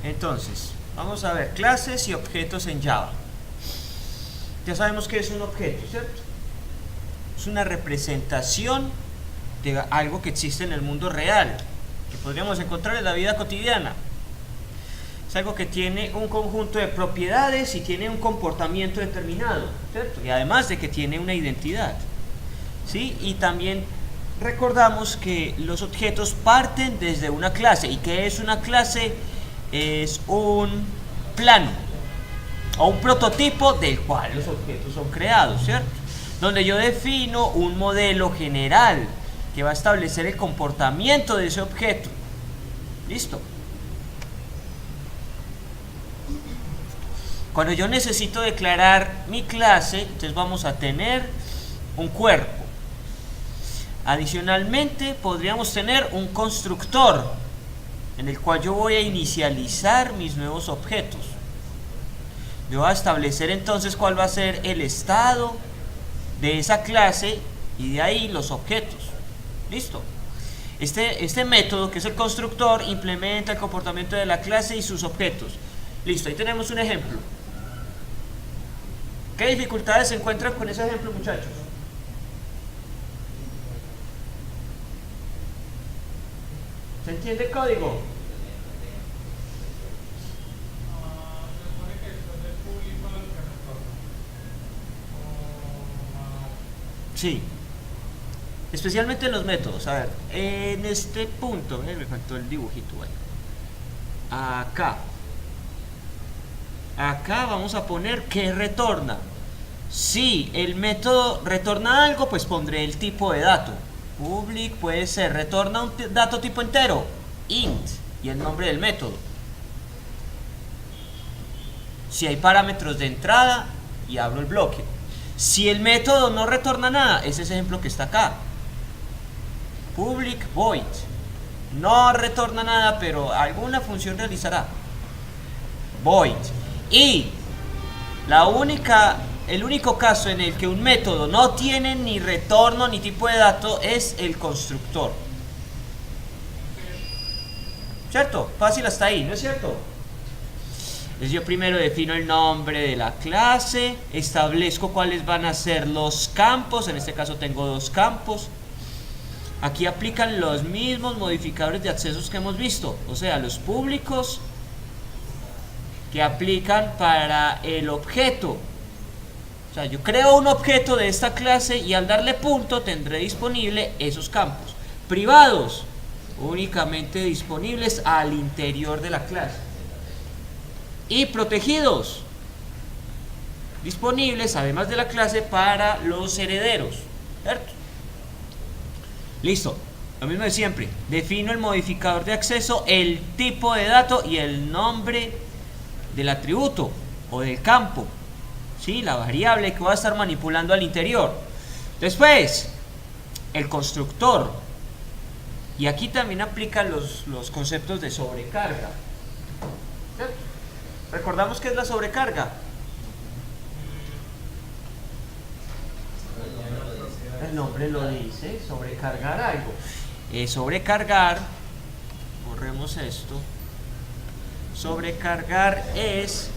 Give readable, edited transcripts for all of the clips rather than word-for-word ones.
Entonces, vamos a ver clases y objetos en Java. Ya sabemos que es un objeto, ¿cierto? Es una representación de algo que existe en el mundo real, que podríamos encontrar en la vida cotidiana. Es algo que tiene un conjunto de propiedades y tiene un comportamiento determinado, ¿cierto? Y además de que tiene una identidad, ¿sí? Y también recordamos que los objetos parten desde una clase. ¿Y qué es una clase? Es un plano o un prototipo del cual los objetos son creados, ¿cierto? Donde yo defino un modelo general que va a establecer el comportamiento de ese objeto. ¿Listo? Cuando yo necesito declarar mi clase, entonces vamos a tener un cuerpo. Adicionalmente, podríamos tener un constructor en el cual yo voy a inicializar mis nuevos objetos. Yo voy a establecer entonces cuál va a ser el estado de esa clase y de ahí los objetos. ¿Listo? Este método, que es el constructor, implementa el comportamiento de la clase y sus objetos. Listo, ahí tenemos un ejemplo. ¿Qué dificultades se encuentran con ese ejemplo, muchachos? ¿Se entiende el código? Sí. Especialmente en los métodos. A ver, en este punto, me faltó el dibujito. Bueno. Acá vamos a poner que retorna. Si el método retorna algo, pues pondré el tipo de dato. Public puede ser, retorna un dato tipo entero, int, y el nombre del método. Si hay parámetros de entrada, y abro el bloque. Si el método no retorna nada, es ese ejemplo que está acá. Public void. No retorna nada, pero alguna función realizará. Void. Y el único caso en el que un método no tiene ni retorno ni tipo de dato es el constructor. ¿Cierto? Fácil hasta ahí, ¿no es cierto? Entonces yo primero defino el nombre de la clase, establezco cuáles van a ser los campos, en este caso tengo 2 campos. Aquí aplican los mismos modificadores de accesos que hemos visto, o sea, los públicos que aplican para el objeto. O sea, yo creo un objeto de esta clase y al darle punto tendré disponible esos campos. Privados, únicamente disponibles al interior de la clase. Y protegidos, disponibles además de la clase para los herederos, ¿cierto? Listo, lo mismo de siempre. Defino el modificador de acceso, el tipo de dato y el nombre del atributo o del campo, ¿sí? La variable que voy a estar manipulando al interior. Después, el constructor. Y aquí también aplican los conceptos de sobrecarga. ¿Cierto? ¿Recordamos qué es la sobrecarga? El nombre lo dice, sobrecargar algo. Sobrecargar, borremos esto. Sobrecargar es,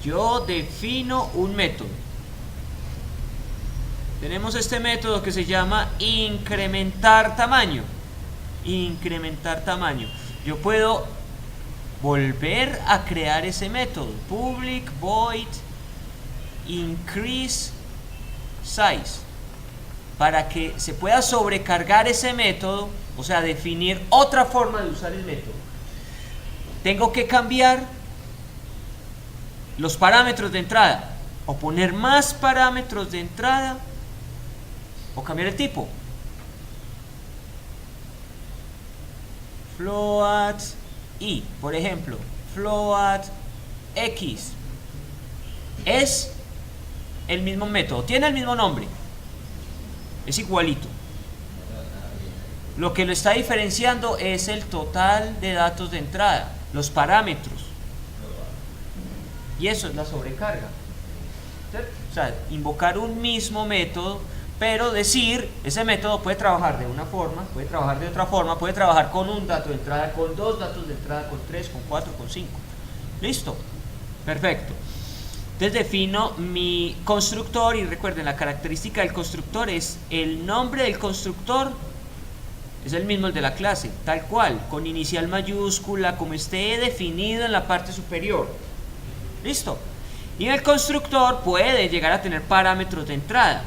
yo defino un método. Tenemos este método que se llama incrementar tamaño. Incrementar tamaño. Yo puedo volver a crear ese método. Public void increase size. Para que se pueda sobrecargar ese método, o sea, definir otra forma de usar el método. Tengo que cambiar los parámetros de entrada, o poner más parámetros de entrada, o cambiar el tipo. Float i, por ejemplo, float x es el mismo método, tiene el mismo nombre, es igualito. Lo que lo está diferenciando es el total de datos de entrada, los parámetros. Y eso es la sobrecarga, ¿cierto? O sea, invocar un mismo método pero decir, ese método puede trabajar de una forma, puede trabajar de otra forma, puede trabajar con un dato de entrada, con dos datos de entrada, con tres, con cuatro, con cinco. ¿Listo? Perfecto. Entonces defino mi constructor y recuerden, la característica del constructor es el nombre del constructor, es el mismo el de la clase, tal cual, con inicial mayúscula, como esté definido en la parte superior. ¿Listo? Y el constructor puede llegar a tener parámetros de entrada.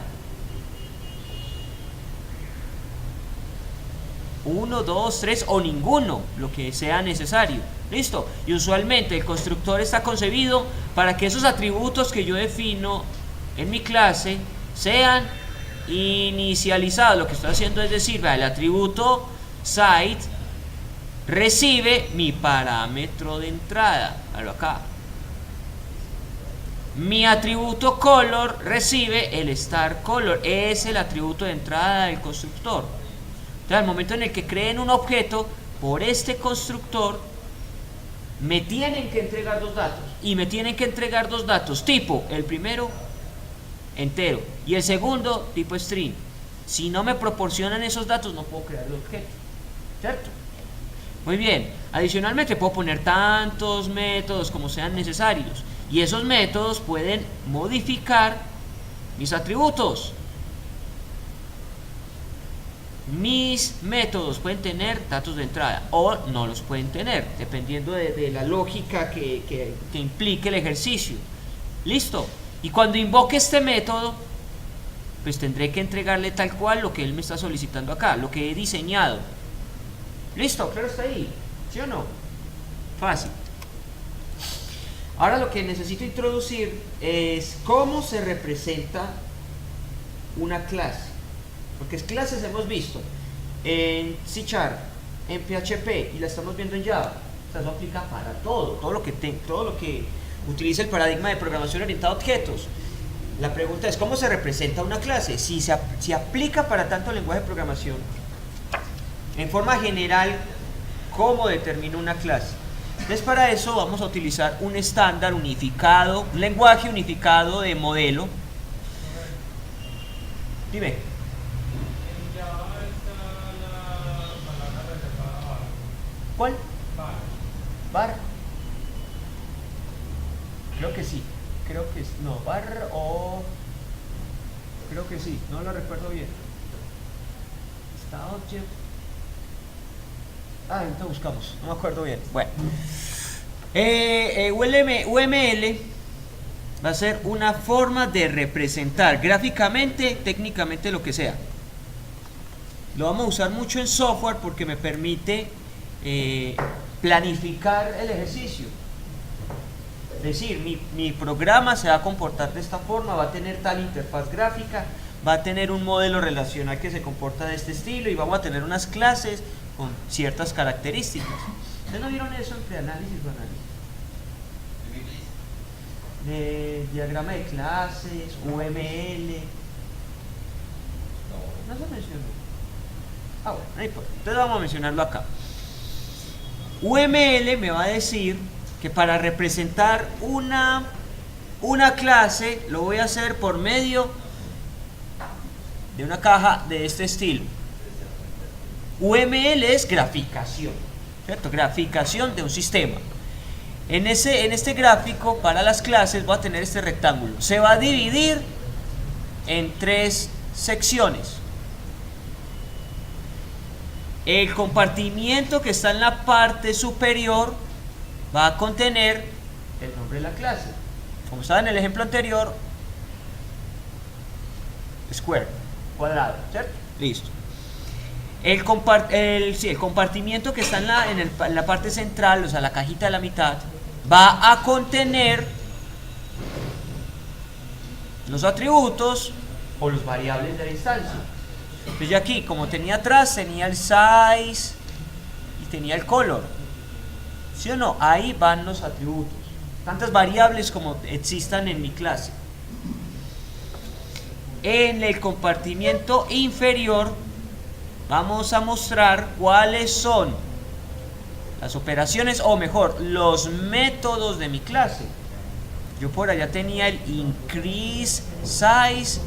1, 2, 3 o ninguno, lo que sea necesario. ¿Listo? Y usualmente el constructor está concebido para que esos atributos que yo defino en mi clase sean inicializados. Lo que estoy haciendo es decir, el atributo site recibe mi parámetro de entrada. Hágalo acá. Mi atributo color recibe el star color. Es el atributo de entrada del constructor. Entonces, al momento en el que creen un objeto por este constructor, me tienen que entregar dos datos. Y me tienen que entregar dos datos tipo, el primero entero y el segundo tipo string. Si no me proporcionan esos datos, no puedo crear el objeto, ¿cierto? Muy bien. Adicionalmente puedo poner tantos métodos como sean necesarios, y esos métodos pueden modificar mis atributos. Mis métodos pueden tener datos de entrada o no los pueden tener, dependiendo de la lógica que implique el ejercicio. ¿Listo? Y cuando invoque este método, pues tendré que entregarle tal cual lo que él me está solicitando acá, lo que he diseñado. ¿Listo? Claro, está ahí. ¿Sí o no? Fácil. Ahora lo que necesito introducir es cómo se representa una clase. Porque clases hemos visto en C#, en PHP y la estamos viendo en Java. O sea, eso aplica para todo lo que utiliza el paradigma de programación orientada a objetos. La pregunta es, ¿cómo se representa una clase? Si aplica para tanto lenguaje de programación, en forma general, ¿cómo determino una clase? Entonces, para eso vamos a utilizar un estándar unificado, un lenguaje unificado de modelo. Dime. ¿Cuál? Bar. Creo que sí. No, bar o... Creo que sí, no lo recuerdo bien. Está object. Entonces buscamos, no me acuerdo bien. Bueno. UML va a ser una forma de representar gráficamente, técnicamente, lo que sea. Lo vamos a usar mucho en software porque me permite planificar el ejercicio. Es decir, mi programa se va a comportar de esta forma, va a tener tal interfaz gráfica, va a tener un modelo relacional que se comporta de este estilo y vamos a tener unas clases con ciertas características. ¿Ustedes no vieron eso en preanálisis o análisis? De diagrama de clases, UML. No se mencionó. Bueno, no importa. Entonces vamos a mencionarlo acá. UML me va a decir que para representar una clase lo voy a hacer por medio de una caja de este estilo. UML es graficación, ¿cierto? Graficación de un sistema. En este gráfico, para las clases, voy a tener este rectángulo. Se va a dividir en tres secciones. El compartimiento que está en la parte superior va a contener el nombre de la clase. Como estaba en el ejemplo anterior, square, cuadrado, ¿cierto? Listo. El compartimiento que está en la parte central, o sea, la cajita de la mitad, va a contener los atributos o los variables de la instancia. Entonces, ya aquí, como tenía atrás, tenía el size y tenía el color. ¿Sí o no? Ahí van los atributos. Tantas variables como existan en mi clase. En el compartimiento inferior vamos a mostrar cuáles son las operaciones, o mejor, los métodos de mi clase. Yo por allá tenía el increase size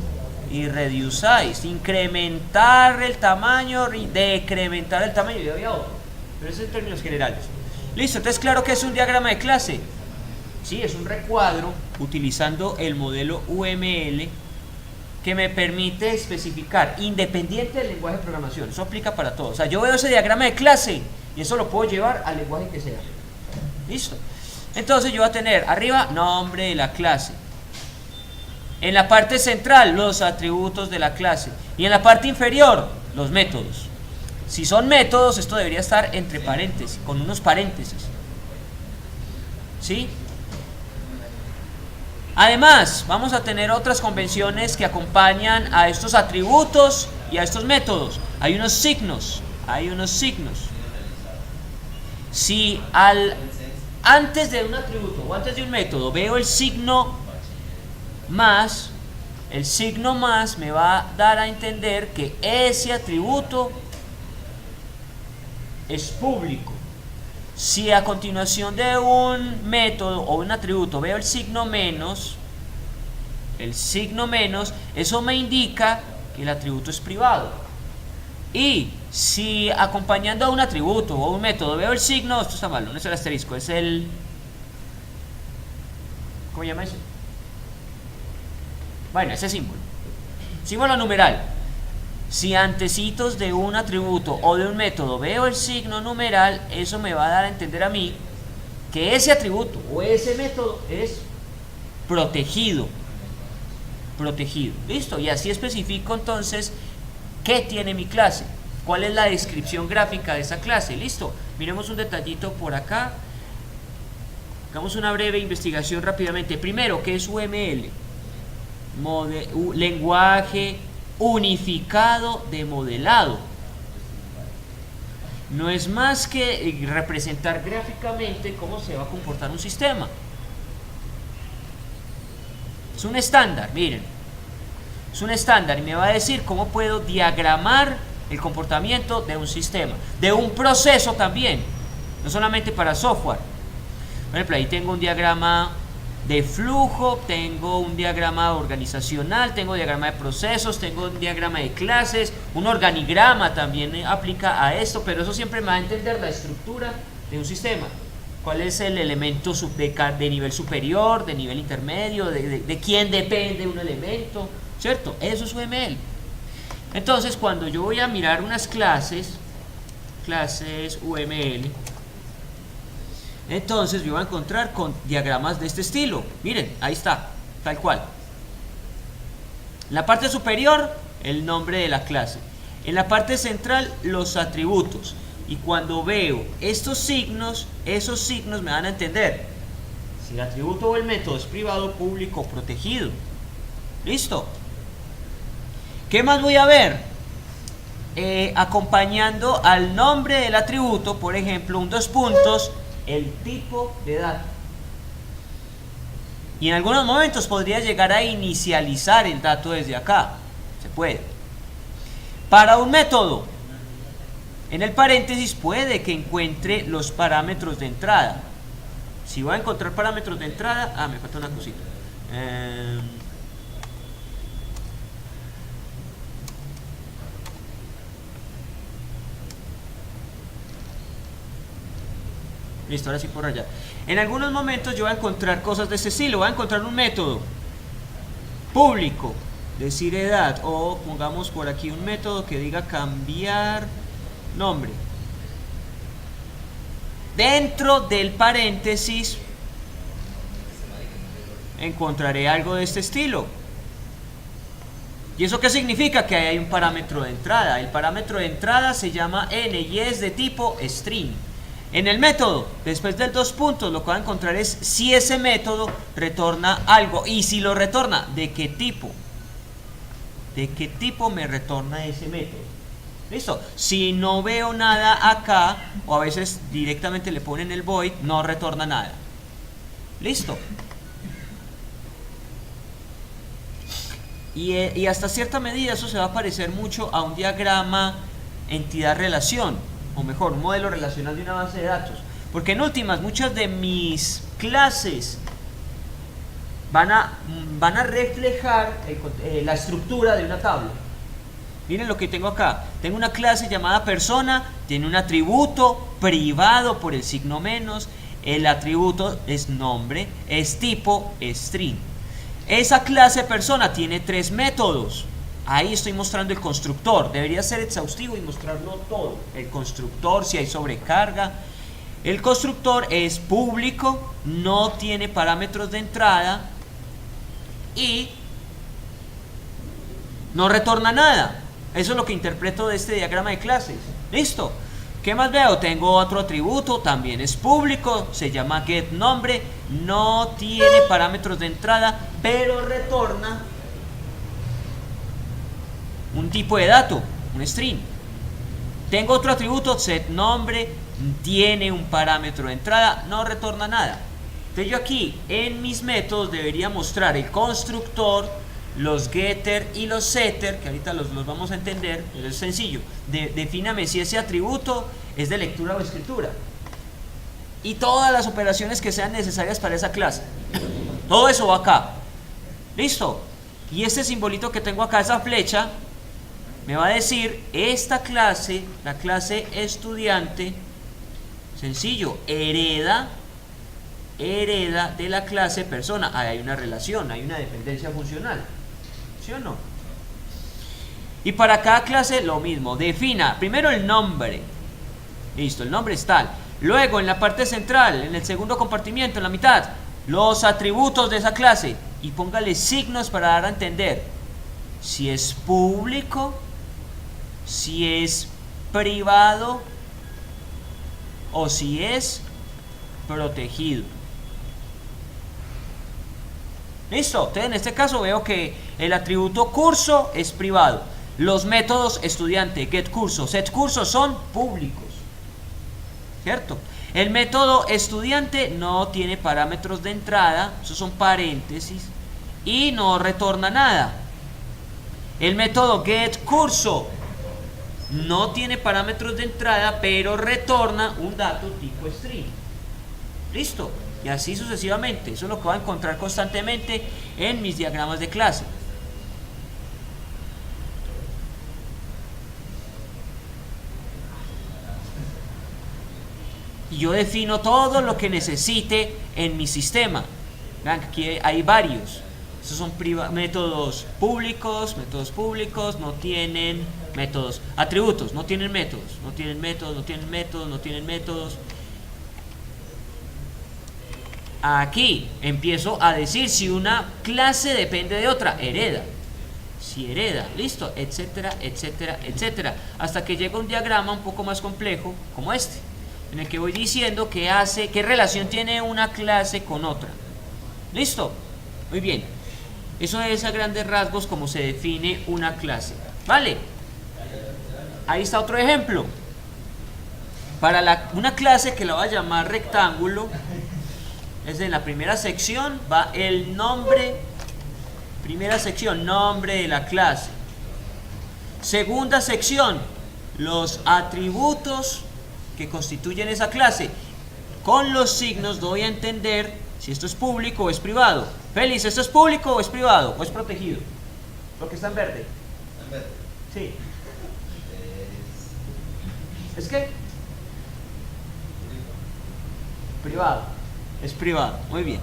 y reduce size, incrementar el tamaño y decrementar el tamaño, y había otro, pero eso en términos generales. Listo, entonces claro que es un diagrama de clase. Sí, es un recuadro utilizando el modelo UML que me permite especificar, independiente del lenguaje de programación. Eso aplica para todo. O sea, yo veo ese diagrama de clase y eso lo puedo llevar al lenguaje que sea. Listo. Entonces yo voy a tener arriba nombre de la clase. En la parte central los atributos de la clase. Y en la parte inferior los métodos. Si son métodos, esto debería estar entre paréntesis, con unos paréntesis. ¿Sí? Además, vamos a tener otras convenciones que acompañan a estos atributos y a estos métodos. Hay unos signos. Si antes de un atributo o antes de un método veo el signo más, el signo más me va a dar a entender que ese atributo es público. Si a continuación de un método o un atributo veo el signo menos, eso me indica que el atributo es privado. Y si acompañando a un atributo o un método veo el signo, esto está mal, no es el asterisco, es el... ¿Cómo se llama eso? Bueno, ese símbolo. Símbolo numeral. Si antecitos de un atributo o de un método veo el signo numeral, eso me va a dar a entender a mí que ese atributo o ese método es protegido. ¿Listo? Y así especifico entonces qué tiene mi clase, cuál es la descripción gráfica de esa clase. Listo. Miremos un detallito por acá. Hagamos una breve investigación rápidamente. Primero, ¿qué es UML? Lenguaje unificado de modelado. No es más que representar gráficamente cómo se va a comportar un sistema. Es un estándar, miren. Es un estándar y me va a decir cómo puedo diagramar el comportamiento de un sistema, de un proceso también, no solamente para software. Por ejemplo, ahí tengo un diagrama de flujo, tengo un diagrama organizacional, tengo un diagrama de procesos, tengo un diagrama de clases, un organigrama también aplica a esto, pero eso siempre me va a entender la estructura de un sistema. ¿Cuál es el elemento de nivel superior, de nivel intermedio, de quién depende un elemento? ¿Cierto? Eso es UML. Entonces, cuando yo voy a mirar unas clases UML, entonces yo voy a encontrar con diagramas de este estilo. Miren, ahí está, tal cual. En la parte superior, el nombre de la clase. En la parte central, los atributos. Y cuando veo estos signos, esos signos me van a entender si el atributo o el método es privado, público o protegido. ¿Listo? ¿Qué más voy a ver? Acompañando al nombre del atributo, por ejemplo, un dos puntos, el tipo de dato. Y en algunos momentos podría llegar a inicializar el dato desde acá. Se puede. Para un método, en el paréntesis puede que encuentre los parámetros de entrada. Si voy a encontrar parámetros de entrada, me falta una cosita. Listo, ahora sí por allá. En algunos momentos yo voy a encontrar cosas de este estilo. Voy a encontrar un método público, decir edad, o pongamos por aquí un método que diga cambiar nombre. Dentro del paréntesis encontraré algo de este estilo. ¿Y eso qué significa? Que ahí hay un parámetro de entrada. El parámetro de entrada se llama n y es de tipo string. En el método, después del dos puntos, lo que va a encontrar es si ese método retorna algo. Y si lo retorna, ¿de qué tipo? ¿De qué tipo me retorna ese método? ¿Listo? Si no veo nada acá, o a veces directamente le ponen el void, no retorna nada. ¿Listo? Y hasta cierta medida eso se va a parecer mucho a un diagrama entidad-relación. O mejor, un modelo relacional de una base de datos. Porque en últimas, muchas de mis clases van a reflejar la estructura de una tabla. Miren lo que tengo acá. Tengo una clase llamada persona, tiene un atributo privado por el signo menos. El atributo es nombre, es tipo, es string. Esa clase persona tiene 3 métodos. Ahí estoy mostrando el constructor. Debería ser exhaustivo y mostrarlo todo. El constructor, si hay sobrecarga. El constructor es público, no tiene parámetros de entrada y no retorna nada. Eso es lo que interpreto de este diagrama de clases. ¿Listo? ¿Qué más veo? Tengo otro atributo, también es público, se llama getNombre, no tiene parámetros de entrada, pero retorna un tipo de dato, un string. Tengo otro atributo, setNombre, tiene un parámetro de entrada, no retorna nada. Entonces yo aquí en mis métodos debería mostrar el constructor, los getter y los setter, que ahorita los vamos a entender, pero es sencillo. Defíname si ese atributo es de lectura o escritura. Y todas las operaciones que sean necesarias para esa clase. Todo eso va acá. ¿Listo? Y este simbolito que tengo acá, esa flecha, me va a decir, esta clase, la clase estudiante, sencillo, hereda de la clase persona. Ahí hay una relación, hay una dependencia funcional. ¿Sí o no? Y para cada clase lo mismo. Defina primero el nombre. Listo, el nombre es tal. Luego en la parte central, en el segundo compartimiento, en la mitad, los atributos de esa clase. Y póngale signos para dar a entender si es público, si es privado o si es protegido. Listo, entonces en este caso veo que el atributo curso es privado. Los métodos estudiante, getCurso, setCurso son públicos. ¿Cierto? El método estudiante no tiene parámetros de entrada, esos son paréntesis, y no retorna nada. El método getCurso no tiene parámetros de entrada, pero retorna un dato tipo string. ¿Listo? Y así sucesivamente. Eso es lo que va a encontrar constantemente en mis diagramas de clase. Y yo defino todo lo que necesite en mi sistema. Vean que aquí hay varios. Estos son métodos públicos, no tienen métodos. Atributos, no tienen métodos, no tienen métodos, no tienen métodos, no tienen métodos. Aquí empiezo a decir si una clase depende de otra, hereda. Si hereda, listo, etcétera, etcétera, etcétera. Hasta que llega un diagrama un poco más complejo, como este, en el que voy diciendo qué relación tiene una clase con otra. ¿Listo? Muy bien. Eso es a grandes rasgos como se define una clase. ¿Vale? Ahí está otro ejemplo. Para una clase que la voy a llamar rectángulo, es en la primera sección, va el nombre. Primera sección, nombre de la clase. Segunda sección, los atributos que constituyen esa clase. Con los signos doy a entender si esto es público o es privado. Félix, ¿esto es público o es privado o es protegido? Lo que está en verde. ¿En verde? Sí. ¿Es qué? Privado. Es privado. Muy bien.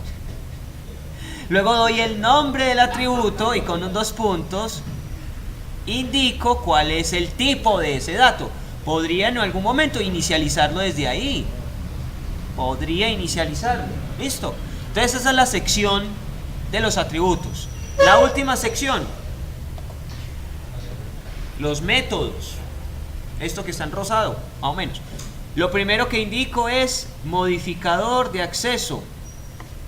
Luego doy el nombre del atributo y con 2 puntos indico cuál es el tipo de ese dato. Podría en algún momento inicializarlo desde ahí. Podría inicializarlo. Listo. Entonces esa es la sección de los atributos. La última sección, los métodos. Esto que está en rosado, más o menos. Lo primero que indico es modificador de acceso.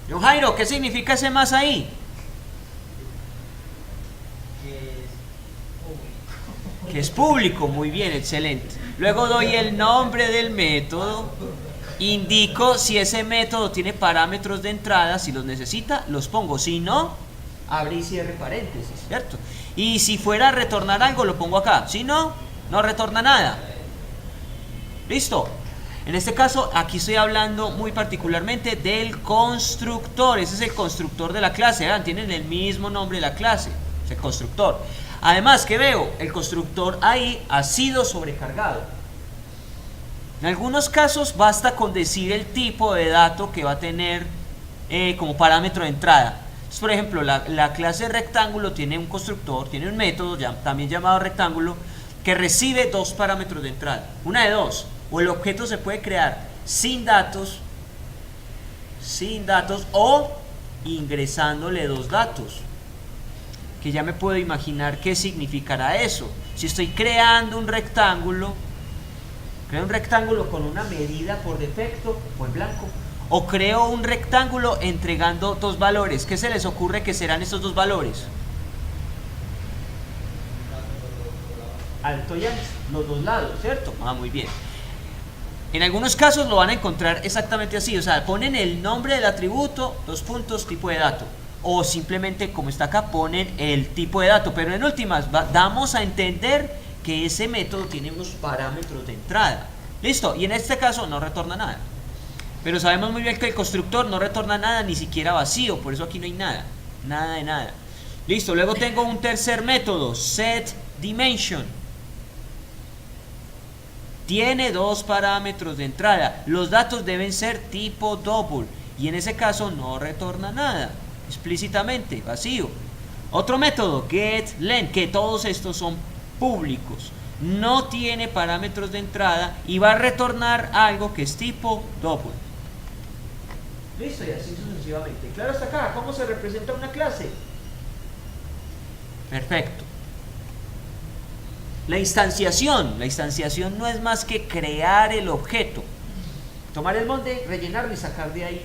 Don Jairo, ¿qué significa ese más ahí? Que es público, muy bien, excelente. Luego doy el nombre del método, indico si ese método tiene parámetros de entrada, si los necesita, los pongo, si no, abre y cierre paréntesis, ¿cierto? Y si fuera a retornar algo, lo pongo acá, si no, no retorna nada. ¿Listo? En este caso, aquí estoy hablando muy particularmente del constructor. Ese es el constructor de la clase. ¿Vean? Tienen el mismo nombre de la clase. Es el constructor. Además, ¿qué veo? El constructor ahí ha sido sobrecargado. En algunos casos basta con decir el tipo de dato que va a tener como parámetro de entrada. Entonces, por ejemplo, la clase rectángulo tiene un constructor, tiene un método también llamado rectángulo, que recibe dos parámetros de entrada. Una de dos. O el objeto se puede crear sin datos o ingresándole dos datos. Que ya me puedo imaginar qué significará eso. Si estoy creando un rectángulo, creo un rectángulo con una medida por defecto o en blanco, o creo un rectángulo entregando dos valores. ¿Qué se les ocurre que serán estos dos valores? Alto y ancho, los dos lados, ¿cierto? Muy bien. En algunos casos lo van a encontrar exactamente así, o sea, ponen el nombre del atributo, dos puntos, tipo de dato, o simplemente como está acá ponen el tipo de dato, pero en últimas damos a entender que ese método tiene unos parámetros de entrada. Listo, y en este caso no retorna nada. Pero sabemos muy bien que el constructor no retorna nada, ni siquiera vacío, por eso aquí no hay nada, nada de nada. Listo, luego tengo un tercer método, setDimension. Tiene dos parámetros de entrada, los datos deben ser tipo double, y en ese caso no retorna nada, explícitamente, vacío. Otro método, getLength, que todos estos son públicos, no tiene parámetros de entrada y va a retornar algo que es tipo double. Listo, y así sucesivamente. Claro hasta acá, ¿cómo se representa una clase? Perfecto. La instanciación no es más que crear el objeto, tomar el molde, rellenarlo y sacar de ahí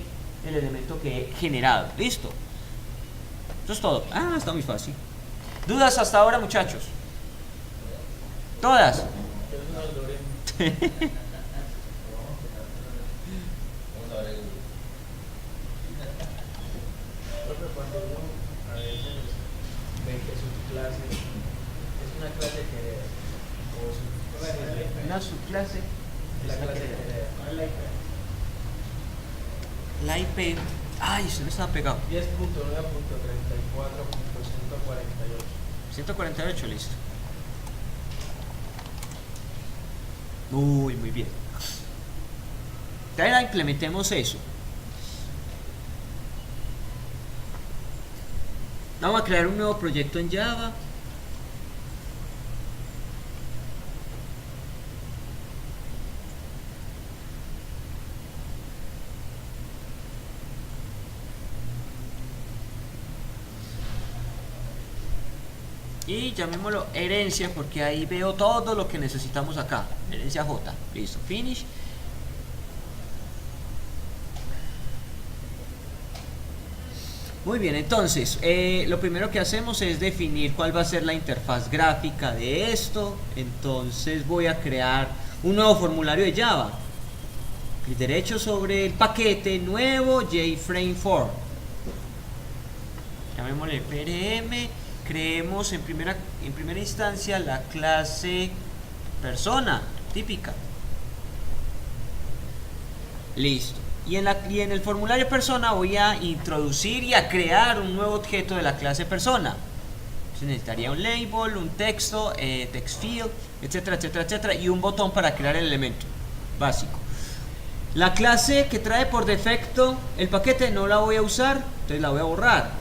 el elemento que he generado. Listo. Eso es todo. Está muy fácil. ¿Dudas hasta ahora, muchachos? ¿Todas? Una subclase es la que la IP. Ay, se me estaba pegado. 10.9.34.148. 148, listo. Muy bien. Ahora implementemos eso. Vamos a crear un nuevo proyecto en Java. Y llamémoslo herencia porque ahí veo todo lo que necesitamos acá. Herencia J. Listo. Finish. Muy bien, entonces lo primero que hacemos es definir cuál va a ser la interfaz gráfica de esto. Entonces voy a crear un nuevo formulario de Java. Clic derecho sobre el paquete nuevo JFrame4. Llamémosle PRM. Creemos en primera instancia la clase persona típica. Listo. Y en el formulario persona voy a introducir y a crear un nuevo objeto de la clase persona. Entonces necesitaría un label, un texto, text field, etcétera, etcétera, etcétera, y un botón para crear el elemento básico. La clase que trae por defecto el paquete no la voy a usar, entonces la voy a borrar.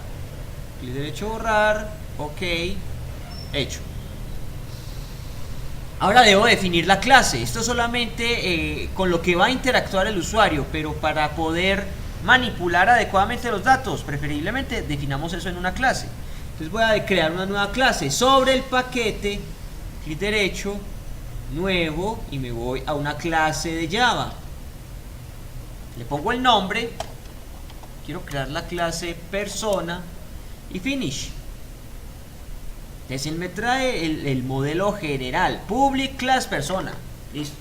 Clic derecho, borrar. Ok, hecho. Ahora debo definir la clase. Esto solamente con lo que va a interactuar el usuario, pero para poder manipular adecuadamente los datos, preferiblemente definamos eso en una clase. Entonces voy a crear una nueva clase sobre el paquete, clic derecho, nuevo, y me voy a una clase de Java. Le pongo el nombre, quiero crear la clase persona y finish. Entonces él me trae el modelo general, public class persona. Listo.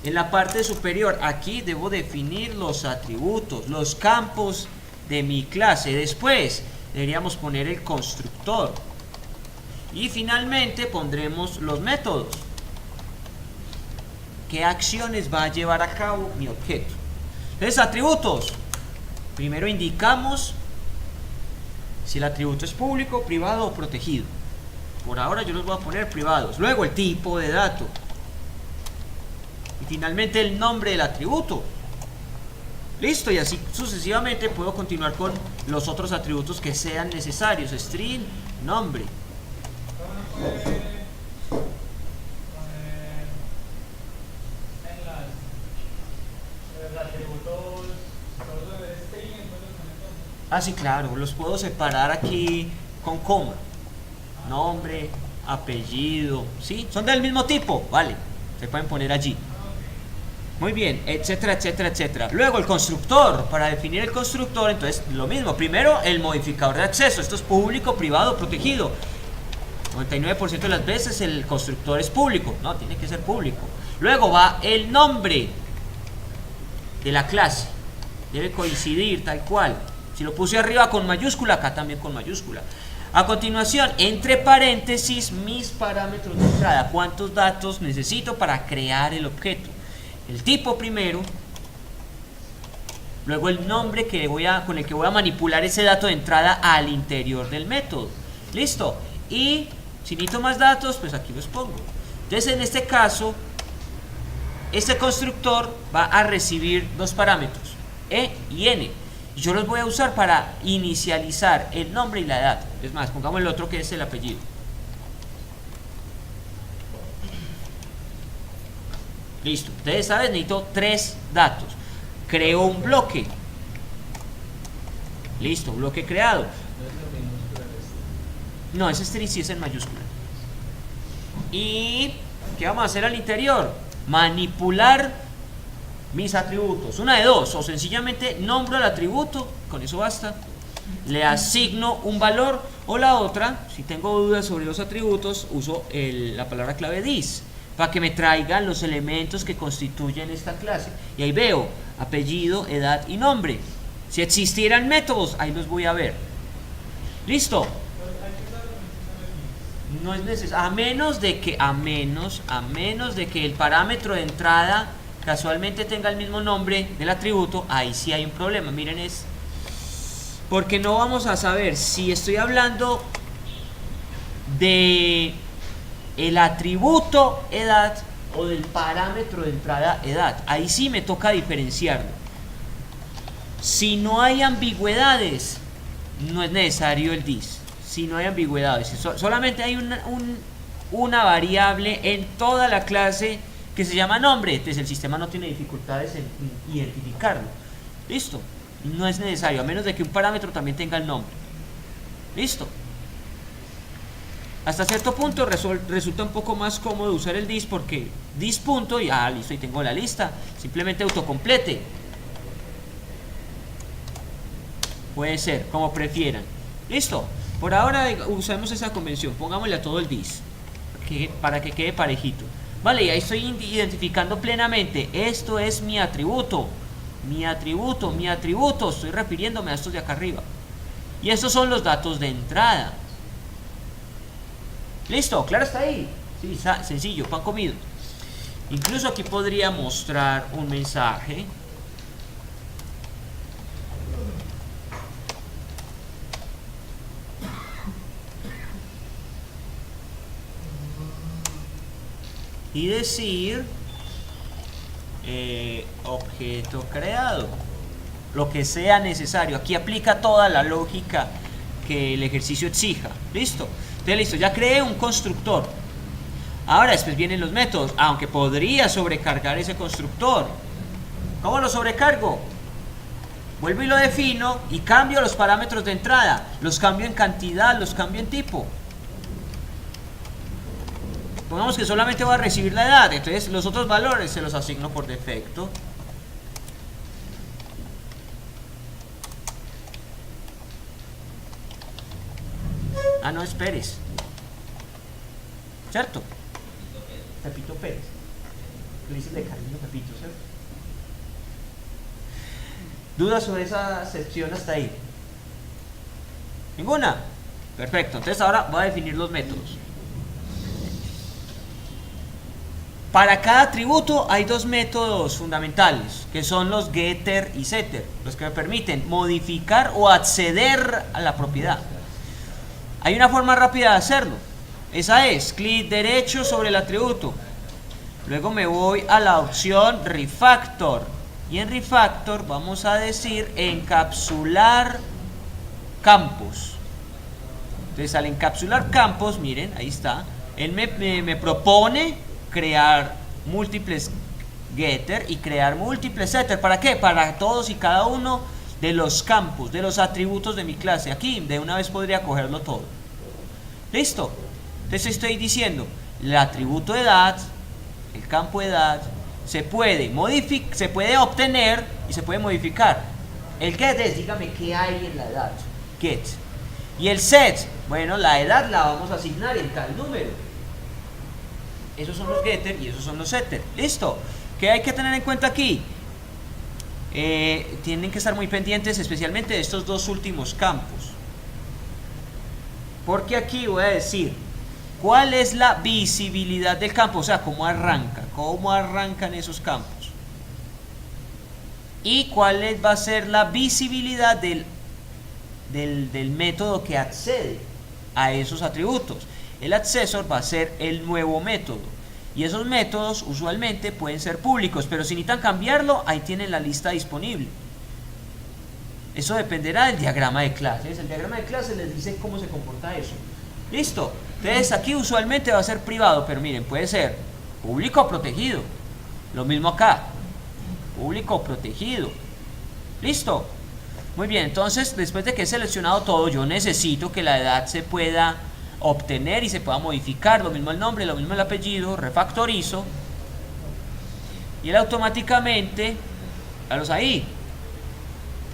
En la parte superior, aquí debo definir los atributos, los campos de mi clase. Después deberíamos poner el constructor. Y finalmente pondremos los métodos. qué acciones va a llevar a cabo mi objeto. Entonces, atributos. Primero indicamos si el atributo es público, privado o protegido. Por ahora yo los voy a poner privados. Luego el tipo de dato. Y finalmente el nombre del atributo. Listo, y así sucesivamente puedo continuar con los otros atributos que sean necesarios. String, nombre. Ah, sí, claro, los puedo separar aquí con coma. Nombre, apellido, ¿sí? Son del mismo tipo, vale, se pueden poner allí. Muy bien, etcétera, etcétera, etcétera. Luego el constructor, para definir el constructor, entonces lo mismo. Primero el modificador de acceso, esto es público, privado, protegido. 99% de las veces el constructor es público, no, tiene que ser público. Luego va el nombre de la clase, debe coincidir tal cual. Si lo puse arriba con mayúscula, acá también con mayúscula. A continuación, entre paréntesis, mis parámetros de entrada. ¿Cuántos datos necesito para crear el objeto? El tipo primero. Luego el nombre con el que voy a manipular ese dato de entrada al interior del método. ¿Listo? Y si necesito más datos, pues aquí los pongo. Entonces, en este caso, este constructor va a recibir dos parámetros, E y N. Y yo los voy a usar para inicializar el nombre y la edad. Es más, pongamos el otro que es el apellido. Listo. Ustedes saben, necesito 3 datos. Creo un bloque. Listo, bloque creado. No, ese string sí es en mayúscula. ¿Y qué vamos a hacer al interior? Manipular mis atributos, una de dos, o sencillamente nombro el atributo, con eso basta, le asigno un valor, o la otra, si tengo dudas sobre los atributos, uso la palabra clave this, para que me traigan los elementos que constituyen esta clase, y ahí veo apellido, edad y nombre. Si existieran métodos, ahí los voy a ver. ¿Listo? No es necesario, a menos de que el parámetro de entrada casualmente tenga el mismo nombre del atributo, ahí sí hay un problema. Miren, es porque no vamos a saber si estoy hablando de el atributo edad o del parámetro de entrada edad. Ahí sí me toca diferenciarlo. Si no hay ambigüedades, no es necesario el this. Si no hay ambigüedades, solamente hay una variable en toda la clase que se llama nombre, entonces el sistema no tiene dificultades en identificarlo. Listo, no es necesario, a menos de que un parámetro también tenga el nombre. Listo. Hasta cierto punto resulta un poco más cómodo usar el this, porque this punto, y listo, y tengo la lista, simplemente autocomplete. Puede ser, como prefieran. Listo, por ahora usamos esa convención, pongámosle a todo el this, para que quede parejito. Vale, y ahí estoy identificando plenamente, esto es mi atributo, estoy refiriéndome a estos de acá arriba. Y estos son los datos de entrada. Listo, claro, está ahí. Sí, sencillo, pan comido. Incluso aquí podría mostrar un mensaje. Y decir objeto creado, lo que sea necesario. Aquí aplica toda la lógica que el ejercicio exija. Listo, entonces listo, ya creé un constructor. Ahora después vienen los métodos, aunque podría sobrecargar ese constructor. ¿Cómo lo sobrecargo? Vuelvo y lo defino y cambio los parámetros de entrada, los cambio en cantidad, los cambio en tipo. Pongamos que solamente voy a recibir la edad, entonces los otros valores se los asigno por defecto. No esperes. ¿Cierto? Pepito Pérez. Le dicen de cariño Pepito, ¿cierto? ¿Dudas sobre esa sección hasta ahí? ¿Ninguna? Perfecto, entonces ahora voy a definir los métodos. Para cada atributo hay dos métodos fundamentales, que son los getter y setter, los que me permiten modificar o acceder a la propiedad. Hay una forma rápida de hacerlo. Esa es, clic derecho sobre el atributo. Luego me voy a la opción refactor. Y en refactor vamos a decir encapsular campos. Entonces al encapsular campos, miren, ahí está. Él me propone crear múltiples getter y crear múltiples setter. ¿Para qué? Para todos y cada uno de los campos, de los atributos de mi clase. Aquí de una vez podría cogerlo todo. ¿Listo? Entonces estoy diciendo, el atributo de edad, el campo de edad, se puede obtener y se puede modificar. El get es, dígame qué hay en la edad. Get. Y el set, bueno, la edad la vamos a asignar en tal número. Esos son los getter y esos son los setter. Listo. ¿Qué hay que tener en cuenta aquí? Tienen que estar muy pendientes especialmente de estos dos últimos campos. Porque aquí voy a decir cuál es la visibilidad del campo, o sea, cómo arrancan esos campos. Y cuál va a ser la visibilidad del método que accede a esos atributos. El accessor va a ser el nuevo método. Y esos métodos usualmente pueden ser públicos, pero si necesitan cambiarlo, ahí tienen la lista disponible. Eso dependerá del diagrama de clases. El diagrama de clases les dice cómo se comporta eso. Listo. Entonces aquí usualmente va a ser privado, pero miren, puede ser público o protegido. Lo mismo acá. Público o protegido. Listo. Muy bien, entonces después de que he seleccionado todo, yo necesito que la edad se pueda obtener y se pueda modificar. Lo mismo el nombre, lo mismo el apellido. Refactorizo. Y él automáticamente, velos ahí,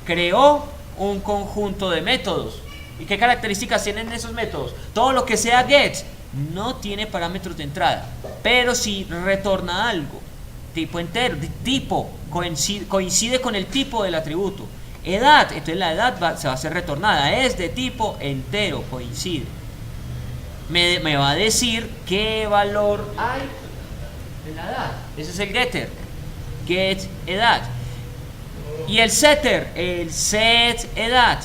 creó un conjunto de métodos. ¿Y qué características tienen esos métodos? Todo lo que sea get no tiene parámetros de entrada, pero si retorna algo, tipo entero, tipo coincide con el tipo del atributo. Edad, entonces la edad se va a ser retornada, es de tipo entero, coincide. Me va a decir qué valor hay en la edad. Ese es el getter, get edad. Y el setter, el set edad,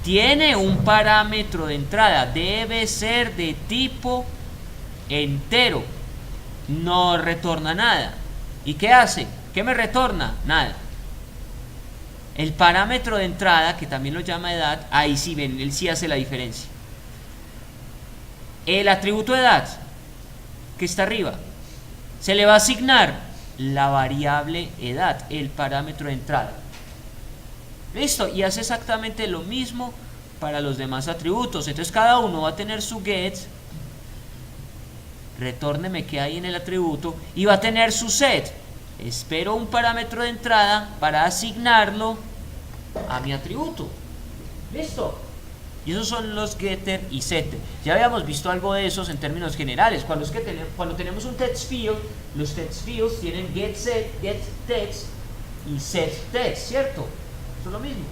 tiene un parámetro de entrada, debe ser de tipo entero, no retorna nada. ¿Y qué hace? ¿Qué me retorna? Nada. El parámetro de entrada, que también lo llama edad, ahí sí ven, él sí hace la diferencia. El atributo de edad, que está arriba, se le va a asignar la variable edad, el parámetro de entrada. Listo, y hace exactamente lo mismo para los demás atributos. Entonces cada uno va a tener su get, retórneme qué hay en el atributo, y va a tener su set. Espero un parámetro de entrada para asignarlo a mi atributo. Listo. Y esos son los getter y setter. Ya habíamos visto algo de esos en términos generales. Cuando tenemos un text field, los text fields tienen get set, get text y set text, ¿cierto? Eso es lo mismo.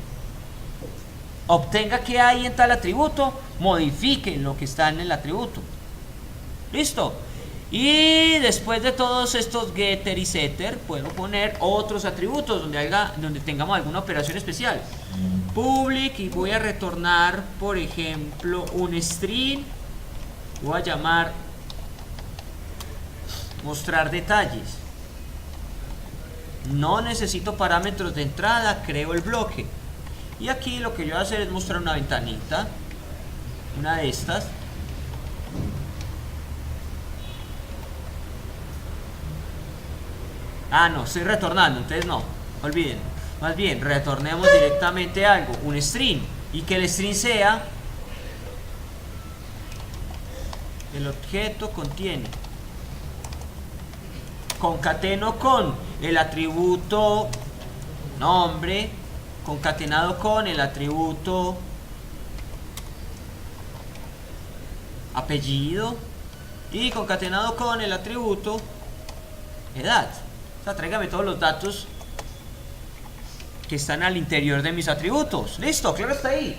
Obtenga qué hay en tal atributo, modifique lo que está en el atributo. Listo. Y después de todos estos getter y setter, puedo poner otros atributos donde tengamos alguna operación especial. Public, y voy a retornar, por ejemplo, un string. Voy a llamar mostrar detalles. No necesito parámetros de entrada, creo el bloque. Y aquí lo que yo voy a hacer es mostrar una ventanita, una de estas. Ah, no, estoy retornando, entonces no, olviden. Más bien, retornemos directamente algo, un string. Y que el string sea: el objeto contiene, concateno con el atributo nombre, concatenado con el atributo apellido y concatenado con el atributo edad. O sea, tráigame todos los datos que están al interior de mis atributos. Listo, claro, está ahí.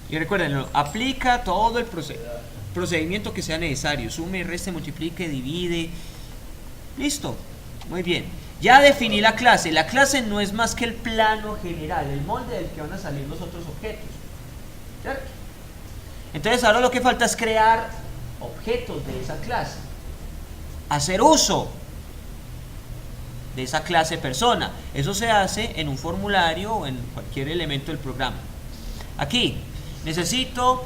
Y recuerden, aplica todo el procedimiento que sea necesario. Sume, reste, multiplique, divide, Listo, muy bien. Ya definí la clase. La clase no es más que el plano general, el molde del que van a salir los otros objetos, ¿cierto? Entonces ahora lo que falta es crear objetos de esa clase, hacer uso de esa clase persona. Eso se hace en un formulario o en cualquier elemento del programa. Aquí necesito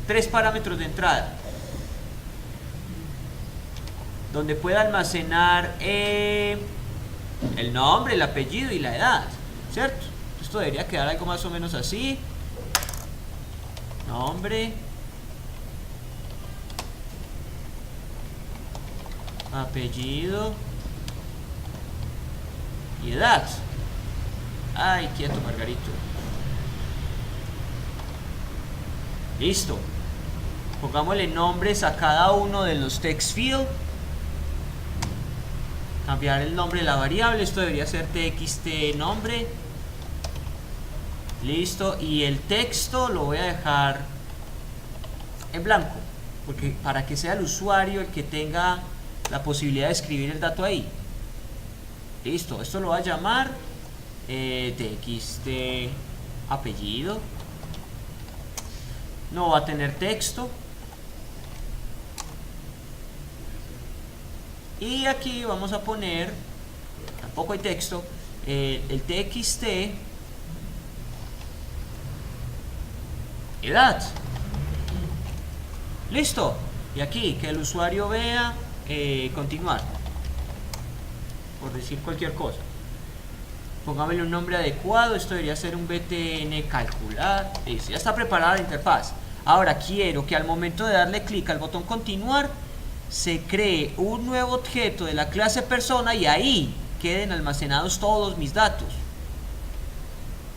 3 parámetros de entrada donde pueda almacenar el nombre, el apellido y la edad, ¿cierto? Esto debería quedar algo más o menos así: nombre, apellido y edad. Ay, quieto, Margarito. Listo. Pongámosle nombres a cada uno de los text field. Cambiar el nombre de la variable. Esto debería ser txt nombre. Listo. Y el texto lo voy a dejar en blanco, porque para que sea el usuario el que tenga la posibilidad de escribir el dato ahí. Listo. Esto lo va a llamar txt apellido. No va a tener texto. Y aquí vamos a poner, tampoco hay texto, el txt edad. Listo. Y aquí que el usuario vea continuar, por decir cualquier cosa. Pongámosle un nombre adecuado. Esto debería ser un btn calcular. Listo, ya está preparada la interfaz. Ahora quiero que al momento de darle clic al botón continuar se cree un nuevo objeto de la clase persona y ahí queden almacenados todos mis datos.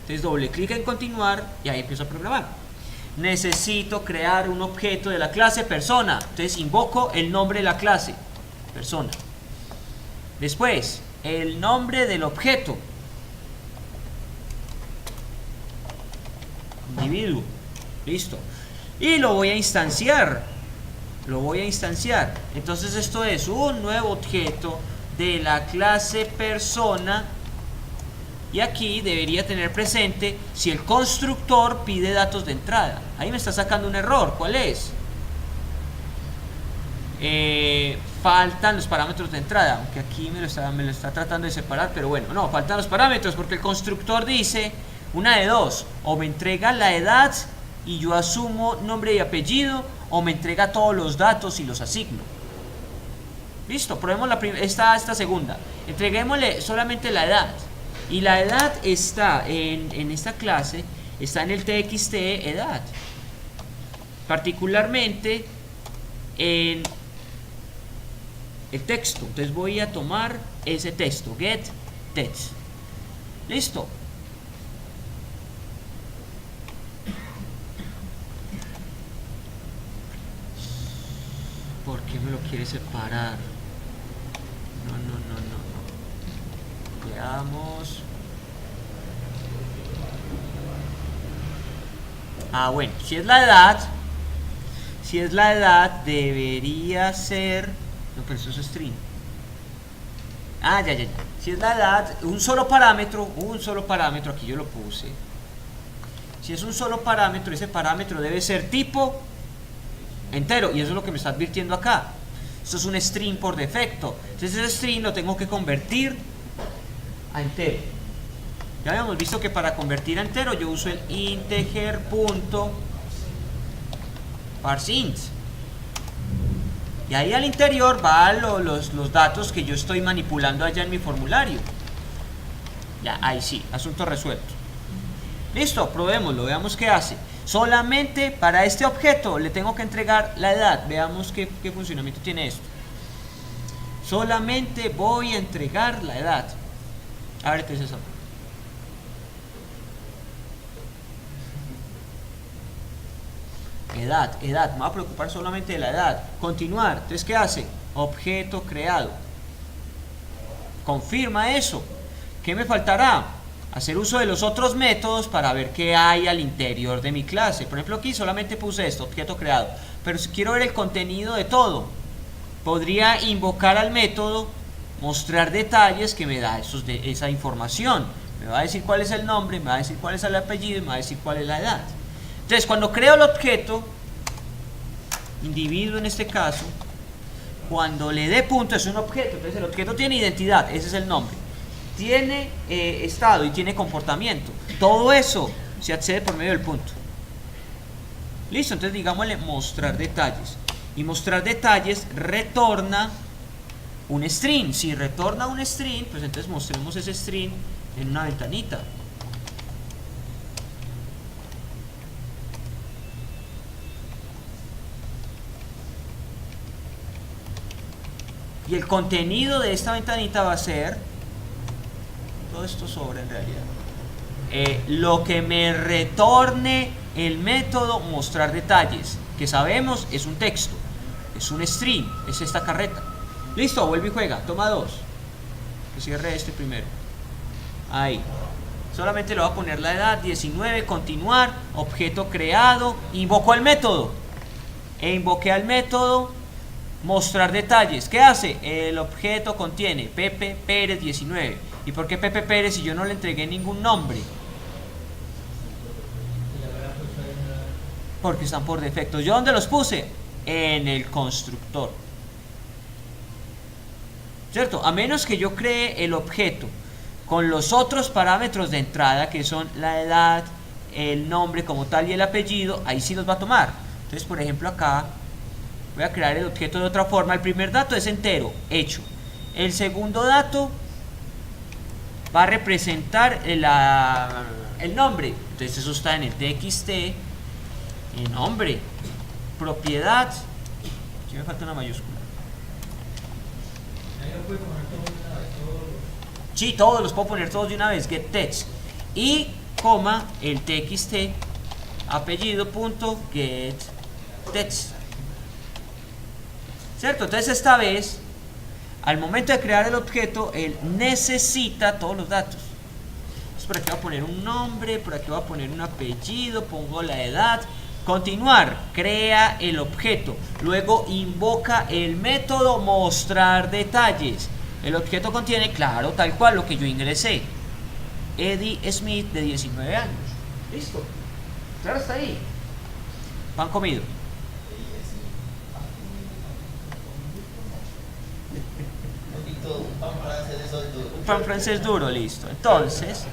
Entonces doble clic en continuar y ahí empiezo a programar. Necesito crear un objeto de la clase persona. Entonces invoco el nombre de la clase persona. Después el nombre del objeto individuo. Listo. Y lo voy a instanciar. Entonces esto es un nuevo objeto de la clase persona. Y aquí debería tener presente si el constructor pide datos de entrada. Ahí me está sacando un error. ¿Cuál es? Faltan los parámetros de entrada. Aunque aquí me lo está tratando de separar. Pero bueno, no, faltan los parámetros porque el constructor dice una de dos: o me entrega la edad y yo asumo nombre y apellido, o me entrega todos los datos y los asigno. Listo, probemos esta segunda. Entreguémosle solamente la edad. Y la edad está en esta clase, está en el txt edad. Particularmente en el texto. Entonces voy a tomar ese texto, get text. Listo. ¿Por qué me lo quiere separar? No. Veamos. Bueno, si es la edad debería ser... No, pero eso es string. Ya. Si es la edad, un solo parámetro, aquí yo lo puse. Si es un solo parámetro, ese parámetro debe ser tipo entero, y eso es lo que me está advirtiendo acá. Esto es un string por defecto. Entonces ese string lo tengo que convertir a entero. Ya habíamos visto que para convertir a entero yo uso el integer.parseInt. Y ahí al interior van los datos que yo estoy manipulando allá en mi formulario. Ya, ahí sí, asunto resuelto. Listo, probémoslo, veamos qué hace. Solamente para este objeto le tengo que entregar la edad. Veamos qué funcionamiento tiene esto. Solamente voy a entregar la edad. A ver qué es eso. Edad, me voy a preocupar solamente de la edad. Continuar, entonces ¿qué hace? Objeto creado. Confirma eso. ¿Qué me faltará? Hacer uso de los otros métodos para ver qué hay al interior de mi clase. Por ejemplo, aquí solamente puse esto, objeto creado. Pero si quiero ver el contenido de todo, podría invocar al método mostrar detalles que me da esa información. Me va a decir cuál es el nombre, me va a decir cuál es el apellido y me va a decir cuál es la edad. Entonces, cuando creo el objeto, individuo en este caso, cuando le dé punto es un objeto. Entonces el objeto tiene identidad, ese es el nombre, tiene estado y tiene comportamiento. Todo eso se accede por medio del punto. Listo, entonces digámosle mostrar detalles, y mostrar detalles retorna un string. Si retorna un string, pues entonces mostremos ese string en una ventanita. Y el contenido de esta ventanita va a ser, todo esto sobra en realidad, lo que me retorne el método mostrar detalles, que sabemos es un texto, es un string, es esta carreta. Listo, vuelve y juega, toma 2. Que cierre este primero. Ahí. Solamente le voy a poner la edad, 19, continuar, objeto creado, invoco al método. E invoqué al método mostrar detalles. ¿Qué hace? El objeto contiene Pepe Pérez 19. ¿Y por qué Pepe Pérez si yo no le entregué ningún nombre? Porque están por defecto. ¿Yo dónde los puse? En el constructor. ¿Cierto? A menos que yo cree el objeto con los otros parámetros de entrada, que son la edad, el nombre como tal y el apellido, ahí sí los va a tomar. Entonces, por ejemplo, acá voy a crear el objeto de otra forma. El primer dato es entero, hecho. El segundo dato va a representar el nombre. Entonces eso está en el txt, el nombre, propiedad. Aquí me falta una mayúscula. Sí, todos los puedo poner todos de una vez. Get text. Y coma el txt apellido punto get text. ¿Cierto? Entonces esta vez, al momento de crear el objeto, él necesita todos los datos. Entonces por aquí voy a poner un nombre, por aquí voy a poner un apellido, pongo la edad. Continuar, crea el objeto. Luego invoca el método mostrar detalles. El objeto contiene, claro, tal cual lo que yo ingresé. Eddie Smith, de 19 años. Listo. Claro, está ahí. Pan comido. Un pan francés duro, listo. Entonces